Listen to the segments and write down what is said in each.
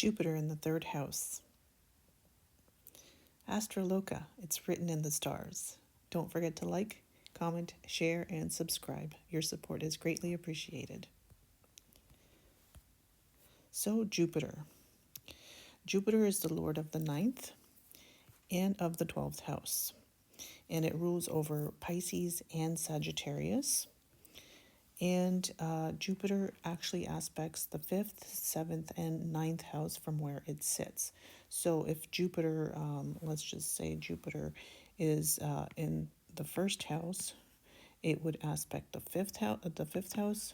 Jupiter in the third house. Astroloka, it's written in the stars. Don't forget to like, comment, share, and subscribe. Your support is greatly appreciated. So, Jupiter. Jupiter is the lord of the ninth and of the 12th house, and it rules over Pisces and Sagittarius. And Jupiter actually aspects the 5th, 7th, and 9th house from where it sits. So if Jupiter, let's just say Jupiter is in the first house, it would aspect the fifth house,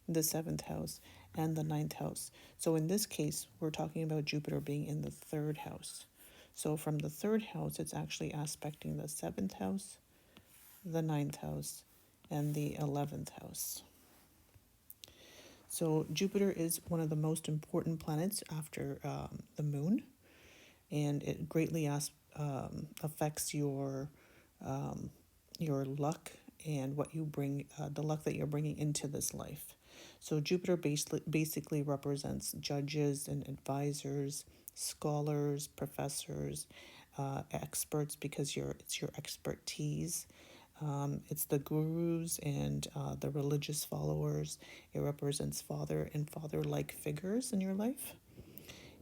the 7th house, and the 9th house. So in this case, we're talking about Jupiter being in the 3rd house. So from the 3rd house, it's actually aspecting the 7th house, the 9th house, and the 11th house. So Jupiter is one of the most important planets after the moon, and it greatly affects your luck and what you bring, the luck that you're bringing into this life. So Jupiter basically represents judges and advisors, scholars, professors, experts, because it's your expertise. It's the gurus and the religious followers. It represents father and father-like figures in your life.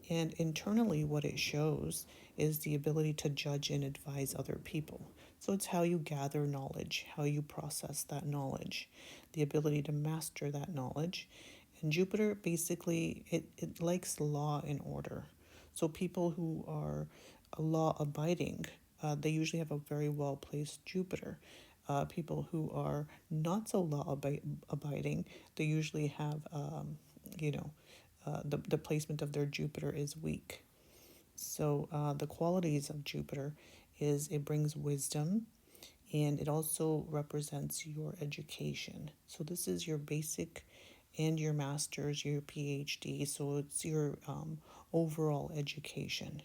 And internally, what it shows is the ability to judge and advise other people. So it's how you gather knowledge, how you process that knowledge, the ability to master that knowledge. And Jupiter basically, it likes law and order. So people who are law abiding, they usually have a very well placed Jupiter. People who are not so law abiding, they usually have, the placement of their Jupiter is weak. So the qualities of Jupiter is it brings wisdom, and it also represents your education. So this is your basic and your master's, your PhD. So it's your overall education.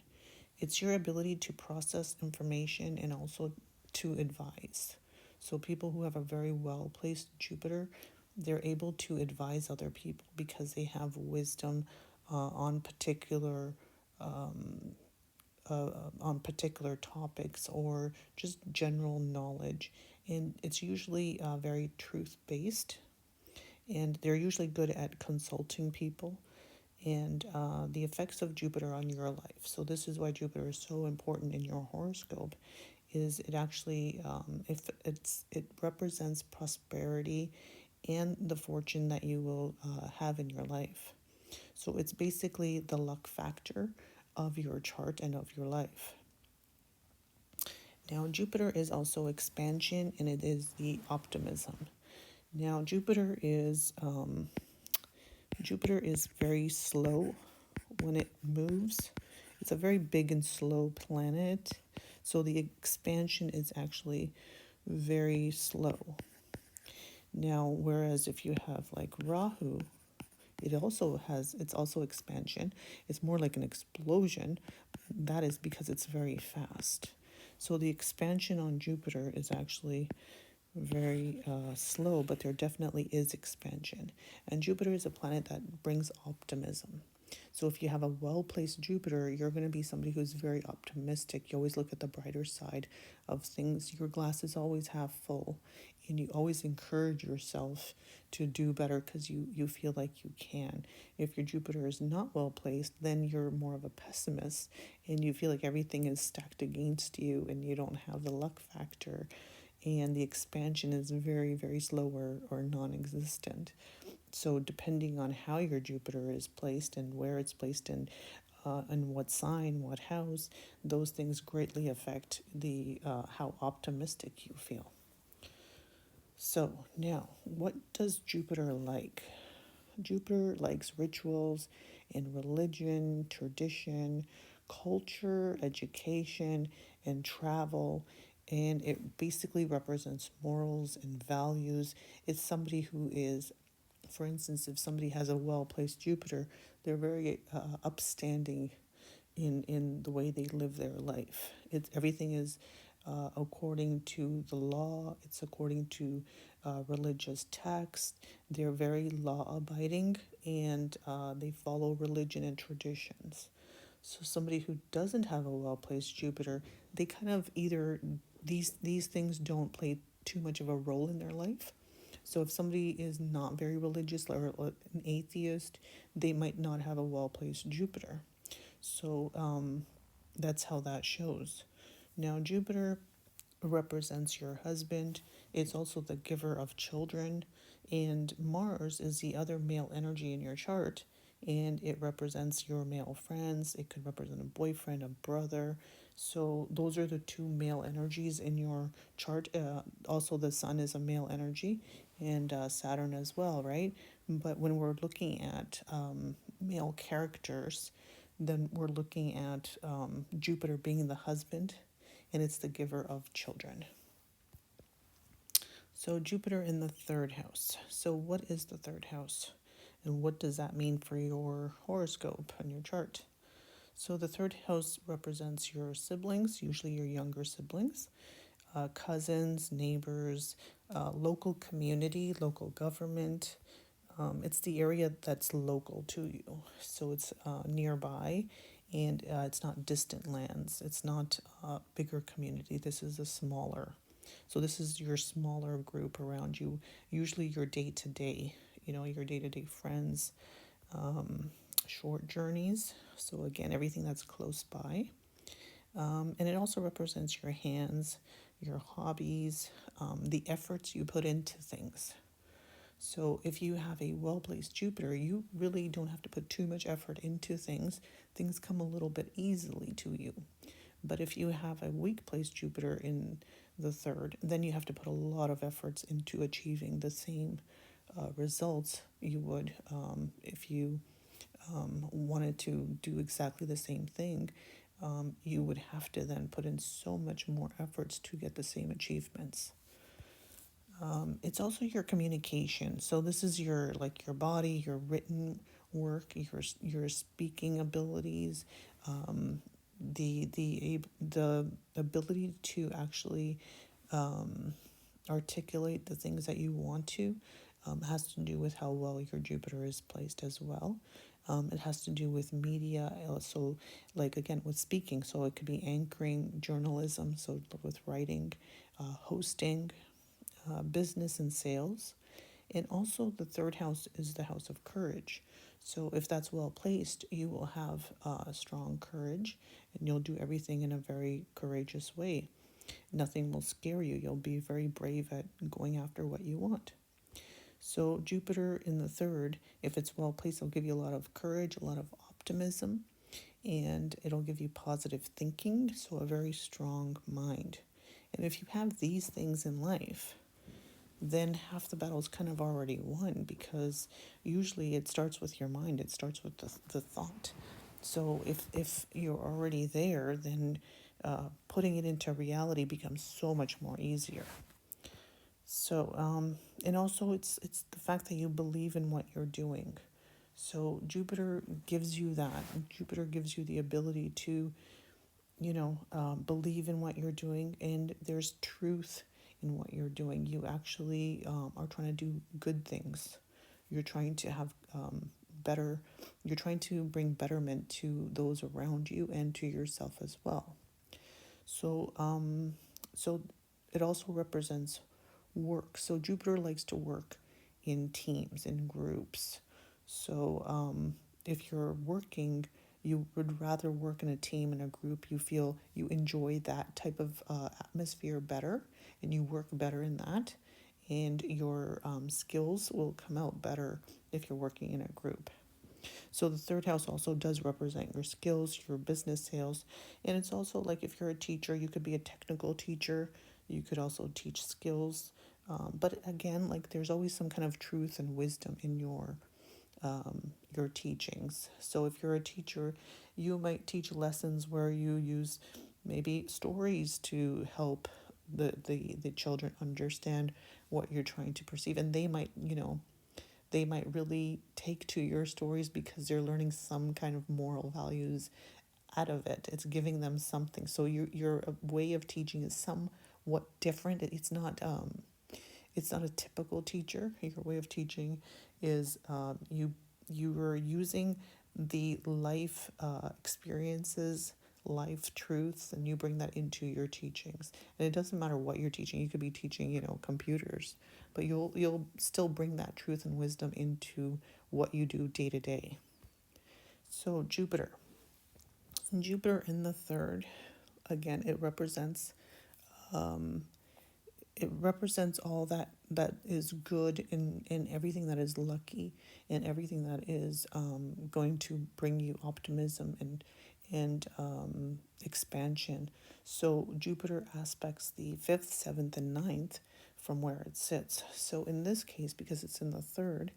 It's your ability to process information and also to advise. So people who have a very well-placed Jupiter, they're able to advise other people because they have wisdom on particular topics or just general knowledge. And it's usually very truth-based, and they're usually good at consulting people and the effects of Jupiter on your life. So this is why Jupiter is so important in your horoscope. Is it actually it represents prosperity and the fortune that you will have in your life. So it's basically the luck factor of your chart and of your life. Now Jupiter is also expansion, and it is the optimism. Now Jupiter is very slow when it moves. It's a very big and slow planet. So the expansion is actually very slow. Now, whereas if you have like Rahu, it's also expansion. It's more like an explosion. That is because it's very fast. So the expansion on Jupiter is actually very slow, but there definitely is expansion. And Jupiter is a planet that brings optimism. So if you have a well-placed Jupiter, you're going to be somebody who's very optimistic. You always look at the brighter side of things. Your glass is always half full, and you always encourage yourself to do better because you feel like you can. If your Jupiter is not well-placed, then you're more of a pessimist, and you feel like everything is stacked against you, and you don't have the luck factor, and the expansion is very, very slow or non-existent. So depending on how your Jupiter is placed and where it's placed in what sign, what house, those things greatly affect the how optimistic you feel. So now, what does Jupiter like? Jupiter likes rituals and religion, tradition, culture, education, and travel. And it basically represents morals and values. It's somebody who is, for instance, if somebody has a well-placed Jupiter, they're very upstanding in the way they live their life. Everything is according to the law. It's according to religious text. They're very law-abiding and they follow religion and traditions. So somebody who doesn't have a well-placed Jupiter, they kind of either these things don't play too much of a role in their life. So if somebody is not very religious or an atheist, they might not have a well-placed Jupiter. So that's how that shows. Now Jupiter represents your husband. It's also the giver of children. And Mars is the other male energy in your chart. And it represents your male friends. It could represent a boyfriend, a brother. So those are the two male energies in your chart. Also, the sun is a male energy, and Saturn as well, right? But when we're looking at male characters, then we're looking at Jupiter being the husband, and it's the giver of children. So Jupiter in the third house. So what is the third house? And what does that mean for your horoscope and your chart? So the third house represents your siblings, usually your younger siblings, cousins, neighbors, local community, local government. It's the area that's local to you. So it's nearby, and it's not distant lands. It's not a bigger community. This is a smaller. So this is your smaller group around you, usually your day to day, your day to day friends, um, short journeys. So again, everything that's close by. And it also represents your hands, your hobbies, the efforts you put into things. So if you have a well-placed Jupiter, you really don't have to put too much effort into things. Things come a little bit easily to you. But if you have a weak placed Jupiter in the third, then you have to put a lot of efforts into achieving the same results you would if you wanted to do exactly the same thing. You would have to then put in so much more efforts to get the same achievements. It's also your communication. So this is your body, your written work, your speaking abilities, the ability to actually articulate the things that you want to has to do with how well your Jupiter is placed as well. It has to do with media, also like again with speaking. So it could be anchoring, journalism, so with writing, hosting, business and sales. And also, the third house is the house of courage. So, if that's well placed, you will have strong courage and you'll do everything in a very courageous way. Nothing will scare you. You'll be very brave at going after what you want. So, Jupiter in the third, if it's well placed, it'll give you a lot of courage, a lot of optimism, and it'll give you positive thinking. So, a very strong mind. And if you have these things in life, then half the battle's kind of already won, because usually it starts with your mind, it starts with the thought. So if you're already there, then putting it into reality becomes so much more easier. So and also it's the fact that you believe in what you're doing. So Jupiter gives you that. Jupiter gives you the ability to believe in what you're doing, and there's truth in what you're doing. You actually are trying to do good things. You're trying to have better, you're trying to bring betterment to those around you and to yourself as well. So, so it also represents work. So Jupiter likes to work in teams, in groups. So if you're working, you would rather work in a team, in a group. You feel you enjoy that type of atmosphere better, and you work better in that. And your skills will come out better if you're working in a group. So the third house also does represent your skills, your business sales. And it's also like if you're a teacher, you could be a technical teacher. You could also teach skills. But again, like there's always some kind of truth and wisdom in your teachings. So if you're a teacher, you might teach lessons where you use maybe stories to help the children understand what you're trying to perceive. And they might really take to your stories because they're learning some kind of moral values out of it. It's giving them something. So your way of teaching is somewhat different. It's not a typical teacher. Your way of teaching is you are using the life experiences, life truths, and you bring that into your teachings. And it doesn't matter what you're teaching. You could be teaching, computers, but you'll still bring that truth and wisdom into what you do day to day. So Jupiter in the third, again, um, it represents all that is good in everything that is lucky and everything that is going to bring you optimism and expansion. So Jupiter aspects the fifth, seventh, and ninth from where it sits. So in this case, because it's in the third,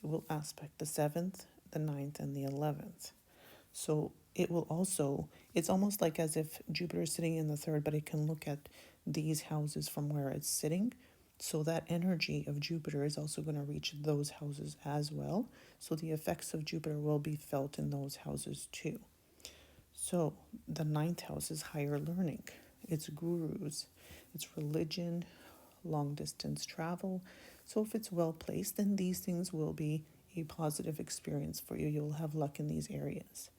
it will aspect the seventh, the ninth, and the 11th. So it will also, it's almost like as if Jupiter is sitting in the third, but it can look at these houses from where it's sitting. So that energy of Jupiter is also going to reach those houses as well. So the effects of Jupiter will be felt in those houses too. So the ninth house is higher learning, it's gurus, it's religion, long distance travel. So if it's well placed, then these things will be a positive experience for you. You'll have luck in these areas.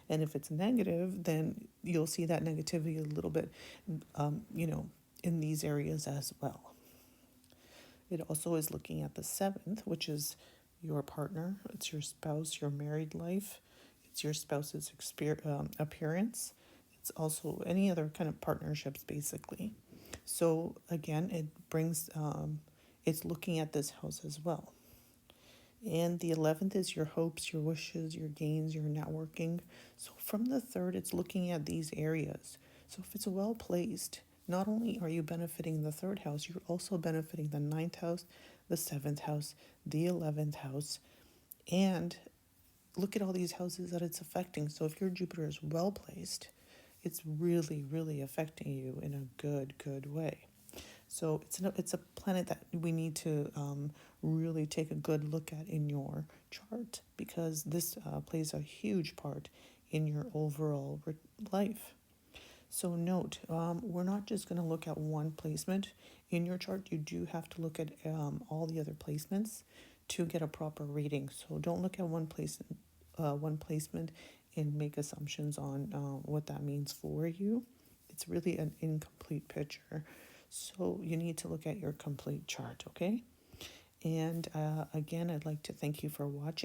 And if it's negative, then you'll see that negativity a little bit, in these areas as well. It also is looking at the seventh, which is your partner, it's your spouse, your married life, it's your spouse's appearance. It's also any other kind of partnerships, basically. So again, it's looking at this house as well. And the 11th is your hopes, your wishes, your gains, your networking. So from the third, it's looking at these areas. So if it's well placed, not only are you benefiting the third house, you're also benefiting the ninth house, the seventh house, the 11th house. And look at all these houses that it's affecting. So if your Jupiter is well placed, it's really, really affecting you in a good way. So it's a planet that we need to really take a good look at in your chart, because this plays a huge part in your overall life. So note, we're not just going to look at one placement in your chart. You do have to look at all the other placements to get a proper reading. So don't look at one placement and make assumptions on what that means for you. It's really an incomplete picture. So you need to look at your complete chart, okay? And again, I'd like to thank you for watching.